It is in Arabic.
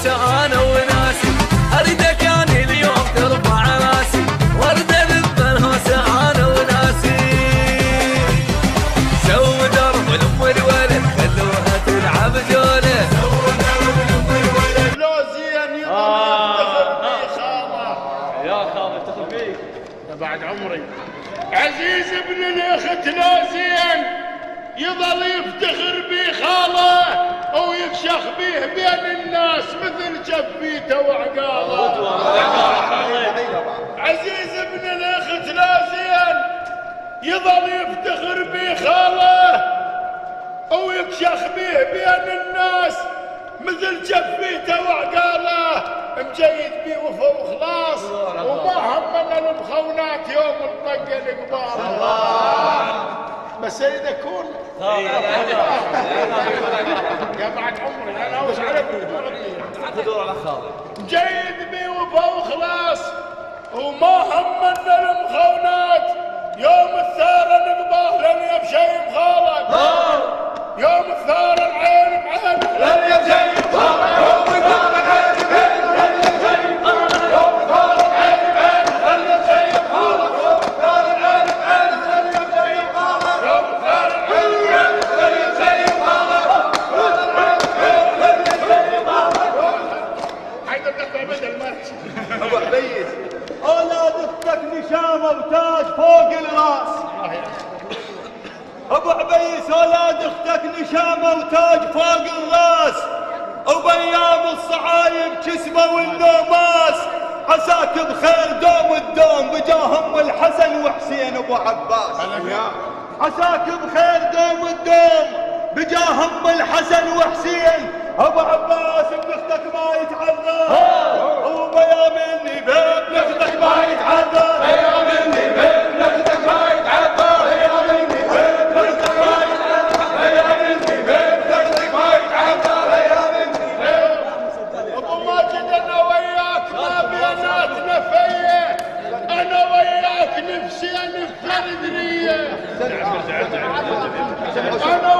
بالهوسة انا وناسي، اريدك اني اليوم ترفع راسي، وردة بالهوسة انا وناسي. سووا درب لام الولد خلوها تلعب جولة، سووا درب لام الولد لو زين يظل يفتخر بي خاله. يا خالد افتخر بيك بعد عمري. عزيز ابن الاخت لو زين يظل يفتخر بي خاله، ويفشخ بيه بين الناس مثل جبيته وعقاله. عزيز ابن الاخت لا زين يظل يفتخر بي خاله، ويفشخ بيه بين الناس مثل جبيته وعقاله. مجيد بي وفا وخلاص، وما همنا المخونات يوم الطقه القبال. بس يكون يا بعد عمري انا وش عرفت دور على خالد. جيد بي وفا وخلاص، وما همنا المخونات يوم الثارة نقباه لن يبشي مخالط. يوم الثارة العين بعين لن يبشي مخالط. يوم الثارة العين بعين لن يبشي مخالط. يوم الثارة العين بعين لن يبشي مخالط. يوم الثارة العين بعين لن يبشي مخالط. يوم الثارة العين بعين لن يبشي مخالط. حيدر دفع بدل ماتش. ابو عبيد اولاد اختك نشامه وتاج فوق الراس. ابو عبيس اولاد اختك نشامه وتاج فوق الراس، وبايام الصعايب كسبه والنوماس. عساك بخير دوم الدوم بجاهم الحسن وحسين ابو عباس. عساك بخير دوم الدوم بجاهم الحسن وحسين ابو عباس. ابن اختك ما يتعذر، وبيا مني بابن اختك ما يتعذر. بيا مني بابن اختك ما يتعذر. بيا مني بابن اختك ما يتعذر. بيا مني بابن اختك ما يتعذر. بيا مني ابو ماجد انا وياك ما بيناتنا فيه، انا وياك نفسي انفرد ريه. انا